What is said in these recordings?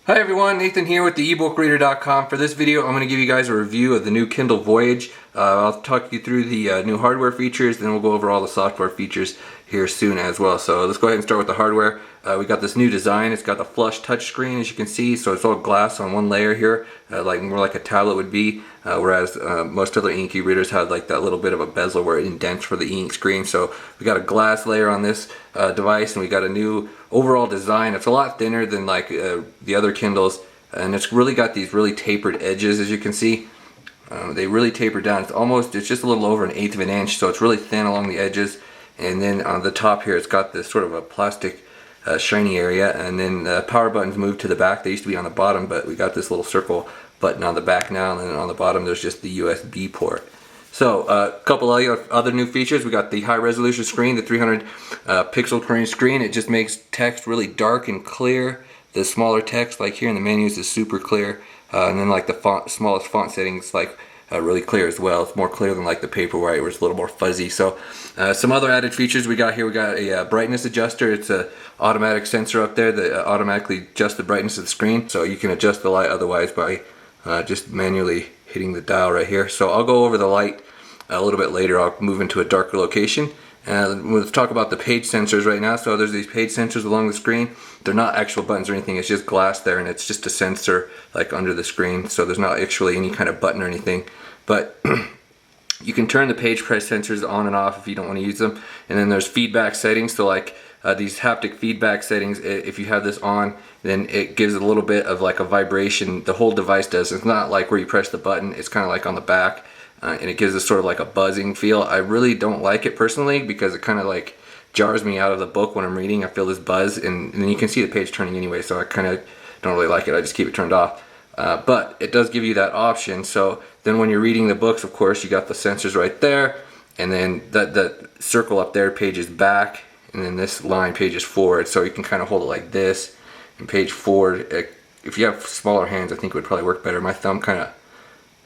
Hi everyone, Nathan here with the ebookreader.com. For this video, I'm going to give you guys a review of the new Kindle Voyage. I'll talk you through the new hardware features, then we'll go over all the software features here soon as well. So let's go ahead and start with the hardware. We got this new design. It's got the flush touchscreen, as you can see, so it's all glass on one layer here, more like a tablet would be, whereas most other ink e-readers have like that little bit of a bezel where it indents for the ink screen. So we got a glass layer on this device, and we got a new overall design. It's a lot thinner than like the other Kindles, and it's really got these really tapered edges, as you can see. They really taper down. It's just a little over 1/8 of an inch, so it's really thin along the edges. And then on the top here, it's got this sort of a plastic shiny area, and then the power buttons moved to the back. They used to be on the bottom, but we got this little circle button on the back now, and then on the bottom there's just the USB port. So a couple other new features. We got the high resolution screen, the 300 pixel per screen. It just makes text really dark and clear. The smaller text, like here in the menus, is super clear, and then like the smallest font settings, like really clear as well. It's more clear than like the Paperwhite, where it's a little more fuzzy. So some other added features we got here. We got a brightness adjuster. It's a automatic sensor up there that automatically adjusts the brightness of the screen, so you can adjust the light otherwise by just manually hitting the dial right here. So I'll go over the light a little bit later. I'll move into a darker location. Let's talk about the page sensors right now. So there's these page sensors along the screen. They're not actual buttons or anything. It's just glass there, and it's just a sensor like under the screen. So there's not actually any kind of button or anything. But you can turn the page press sensors on and off if you don't want to use them. And then there's feedback settings. So like these haptic feedback settings, if you have this on, then it gives a little bit of like a vibration. The whole device does. It's not like where you press the button. It's kind of like on the back. And it gives us sort of like a buzzing feel. I really don't like it personally, because it kind of like jars me out of the book when I'm reading. I feel this buzz, and then you can see the page turning anyway, so I kind of don't really like it. I just keep it turned off. But it does give you that option. So then when you're reading the books, of course, you got the sensors right there, and then that circle up there, pages back, and then this line, pages forward. So you can kind of hold it like this, and page forward. If you have smaller hands, I think it would probably work better. My thumb kind of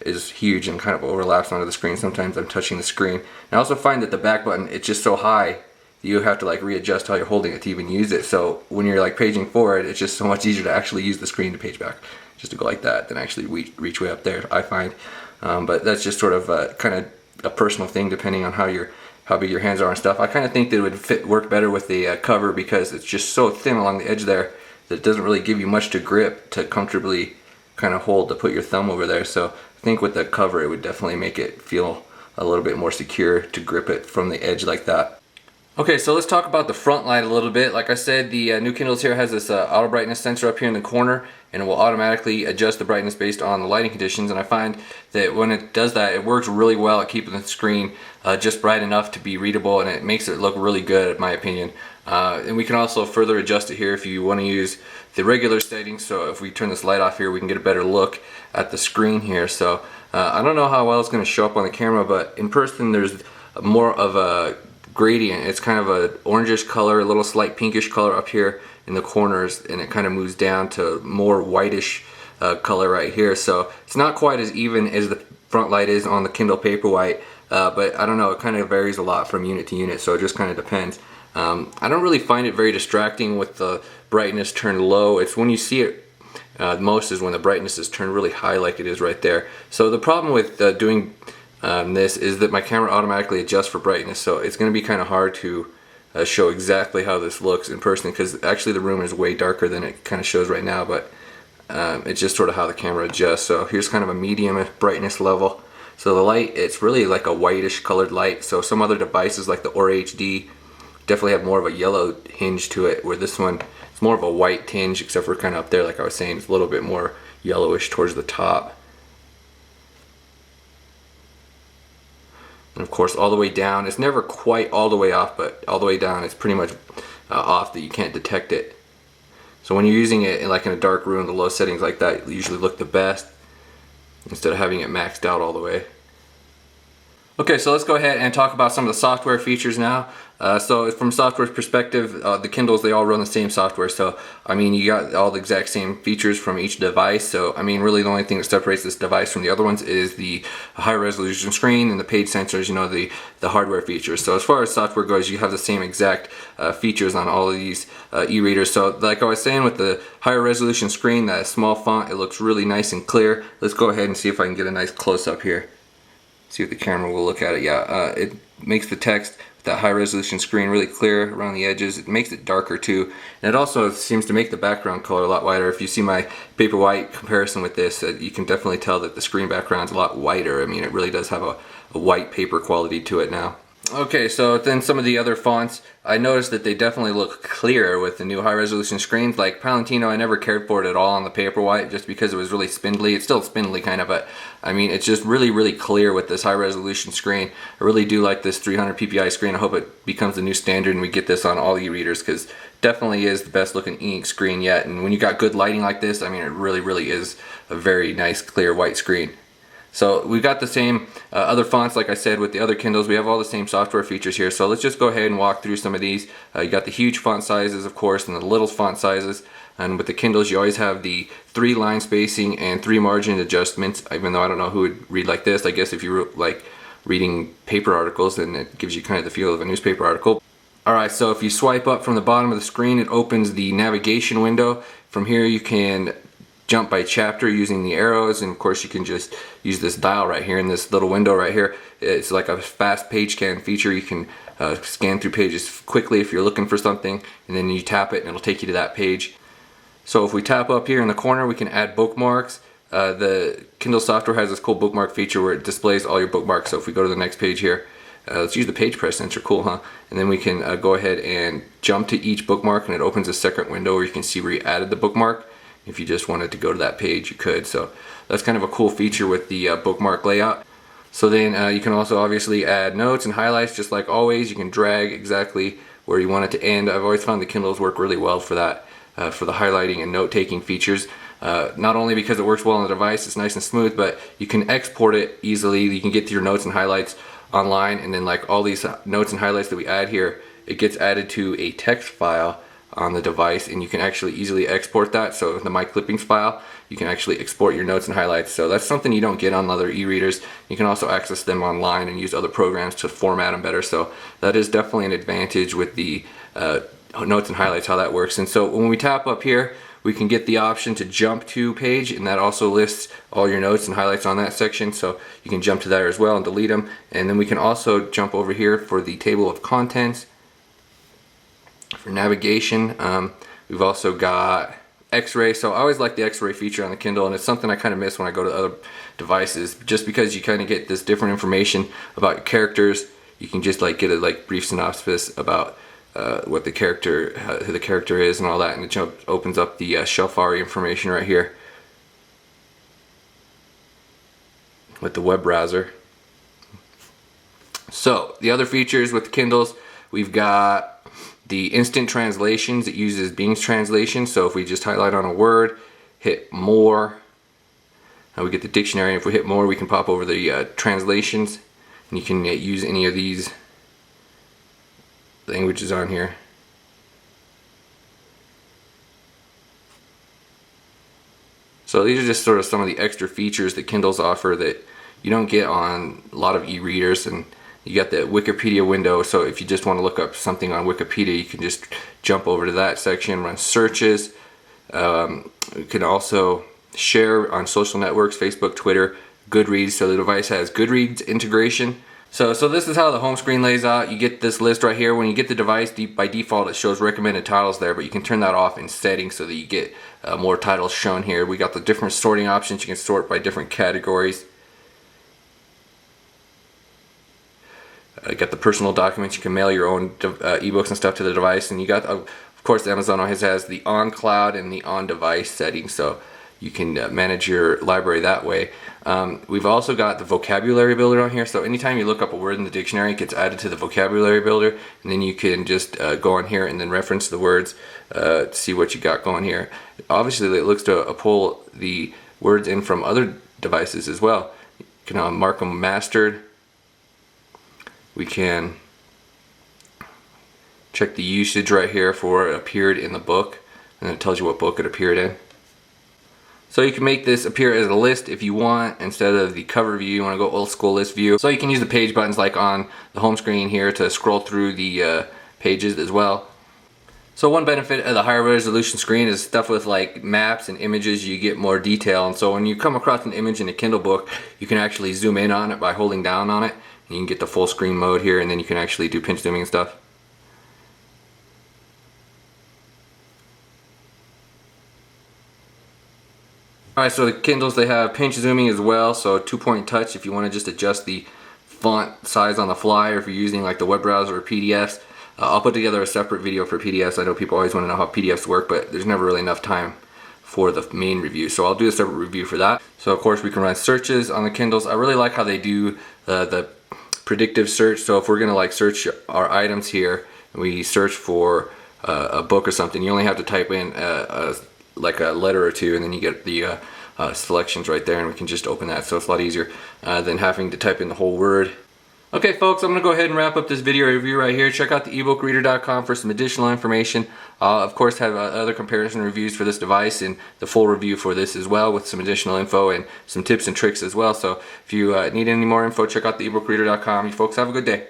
is huge and kind of overlaps onto the screen. Sometimes I'm touching the screen. And I also find that the back button, it's just so high that you have to like readjust how you're holding it to even use it. So when you're like paging forward, it's just so much easier to actually use the screen to page back, just to go like that, than actually reach way up there, I find. But that's just sort of kind of a personal thing, depending on how big your hands are and stuff. I kind of think that it would work better with the cover, because it's just so thin along the edge there that it doesn't really give you much to grip to comfortably kind of hold to put your thumb over there. So I think with the cover, it would definitely make it feel a little bit more secure to grip it from the edge like that. Okay, so let's talk about the front light a little bit. Like I said, the new Kindles here has this auto brightness sensor up here in the corner, and it will automatically adjust the brightness based on the lighting conditions. And I find that when it does that, it works really well at keeping the screen just bright enough to be readable, and it makes it look really good, in my opinion. And we can also further adjust it here if you want to use the regular settings. So if we turn this light off here, we can get a better look at the screen here. So I don't know how well it's going to show up on the camera, but in person there's more of a gradient. It's kind of an orangish color, a little slight pinkish color up here in the corners, and it kind of moves down to more whitish color right here. So it's not quite as even as the front light is on the Kindle Paperwhite, but I don't know, it kind of varies a lot from unit to unit, so it just kind of depends. I don't really find it very distracting with the brightness turned low. It's when you see it most is when the brightness is turned really high, like it is right there. So the problem with doing this is that my camera automatically adjusts for brightness, so it's going to be kind of hard to show exactly how this looks in person, because actually the room is way darker than it kind of shows right now, but it's just sort of how the camera adjusts. So here's kind of a medium brightness level. So the light, it's really like a whitish colored light. So some other devices like the Aura HD definitely have more of a yellow hinge to it, where this one, it's more of a white tinge, except for kind of up there, like I was saying, it's a little bit more yellowish towards the top. And of course all the way down, it's never quite all the way off, but all the way down it's pretty much off that you can't detect it. So when you're using it in a dark room, the low settings like that usually look the best, instead of having it maxed out all the way. Okay, so let's go ahead and talk about some of the software features now. So from software perspective, the Kindles, they all run the same software. So I mean, you got all the exact same features from each device. So I mean, really the only thing that separates this device from the other ones is the high resolution screen and the page sensors, you know, the hardware features. So as far as software goes, you have the same exact features on all of these e-readers. So like I was saying, with the higher resolution screen, that small font, it looks really nice and clear. Let's go ahead and see if I can get a nice close-up here. See if the camera will look at it. Yeah, it makes the text with that high resolution screen really clear around the edges. It makes it darker too, and it also seems to make the background color a lot whiter. If you see my paper white comparison with this, you can definitely tell that the screen background's a lot whiter. I mean, it really does have a white paper quality to it now. Okay, so then some of the other fonts, I noticed that they definitely look clearer with the new high resolution screens. Like Palantino, I never cared for it at all on the Paperwhite just because it was really spindly. It's still spindly kind of, but I mean, it's just really clear with this high resolution screen. I really do like this 300 ppi screen. I hope it becomes the new standard and we get this on all e-readers, because definitely is the best looking e-ink screen yet. And when you got good lighting like this, I mean, it really is a very nice clear white screen. So we've got the same other fonts, like I said, with the other Kindles. We have all the same software features here. So let's just go ahead and walk through some of these. You got the huge font sizes, of course, and the little font sizes. And with the Kindles, you always have the 3 line spacing and 3 margin adjustments, even though I don't know who would read like this. I guess if you like reading paper articles, then it gives you kind of the feel of a newspaper article. Alright, so if you swipe up from the bottom of the screen, it opens the navigation window. From here you can jump by chapter using the arrows, and of course you can just use this dial right here in this little window right here. It's like a fast page scan feature. You can scan through pages quickly if you're looking for something, and then you tap it and it'll take you to that page. So if we tap up here in the corner, we can add bookmarks. The Kindle software has this cool bookmark feature where it displays all your bookmarks. So if we go to the next page here, let's use the page press sensor, cool, huh? And then we can go ahead and jump to each bookmark, and it opens a second window where you can see where you added the bookmark. If you just wanted to go to that page, you could. So that's kind of a cool feature with the bookmark layout. So then you can also obviously add notes and highlights, just like always. You can drag exactly where you want it to end. I've always found the Kindles work really well for that, for the highlighting and note-taking features. Not only because it works well on the device, it's nice and smooth, but you can export it easily. You can get to your notes and highlights online, and then like all these notes and highlights that we add here, it gets added to a text file on the device, and you can actually easily export that. So the My Clippings file, you can actually export your notes and highlights. So that's something you don't get on other e-readers. You can also access them online and use other programs to format them better. So that is definitely an advantage with the notes and highlights, how that works. And so when we tap up here, we can get the option to jump to page, and that also lists all your notes and highlights on that section. So you can jump to that as well and delete them. And then we can also jump over here for the table of contents. For navigation, we've also got X-ray. So I always like the X-ray feature on the Kindle, and it's something I kind of miss when I go to other devices, just because you kind of get this different information about your characters. You can just like get a like brief synopsis about what the character, who the character is, and all that, and it opens up the Shelfari information right here with the web browser. So the other features with the Kindles, we've got the instant translations. It uses Bing's translation. So if we just highlight on a word, hit more, and we get the dictionary. And if we hit more, we can pop over the translations, and you can use any of these languages on here. So these are just sort of some of the extra features that Kindles offer that you don't get on a lot of e-readers. And you got the Wikipedia window, so if you just want to look up something on Wikipedia, you can just jump over to that section, run searches. You can also share on social networks, Facebook, Twitter, Goodreads. So the device has Goodreads integration. So this is how the home screen lays out. You get this list right here. When you get the device, by default it shows recommended titles there, but you can turn that off in settings so that you get more titles shown here. We got the different sorting options. You can sort by different categories. You got the personal documents. You can mail your own ebooks and stuff to the device, and you got, of course, Amazon always has the on cloud and the on device settings, so you can manage your library that way. We've also got the vocabulary builder on here, so anytime you look up a word in the dictionary, it gets added to the vocabulary builder, and then you can just go on here and then reference the words to see what you got going here. Obviously, it looks to pull the words in from other devices as well. You can mark them mastered. We can check the usage right here for it appeared in the book, and it tells you what book it appeared in. So you can make this appear as a list if you want, instead of the cover view. You want to go old school list view. So you can use the page buttons like on the home screen here to scroll through the pages as well. So one benefit of the higher resolution screen is stuff with like maps and images, you get more detail. And so when you come across an image in a Kindle book, you can actually zoom in on it by holding down on it. And you can get the full screen mode here, and then you can actually do pinch zooming and stuff. Alright, so the Kindles, they have pinch zooming as well, so 2-point touch if you want to just adjust the font size on the fly, or if you're using like the web browser or PDFs. I'll put together a separate video for PDFs. I know people always want to know how PDFs work, but there's never really enough time for the main review, so I'll do a separate review for that. So of course we can run searches on the Kindles. I really like how they do the predictive search. So if we're going to like search our items here, and we search for a book or something, you only have to type in like a letter or two, and then you get the selections right there, and we can just open that. So it's a lot easier than having to type in the whole word. Okay folks, I'm going to go ahead and wrap up this video review right here. Check out the ebookreader.com for some additional information. Of course have other comparison reviews for this device, and the full review for this as well, with some additional info and some tips and tricks as well. So if you need any more info, check out the ebookreader.com. You folks have a good day.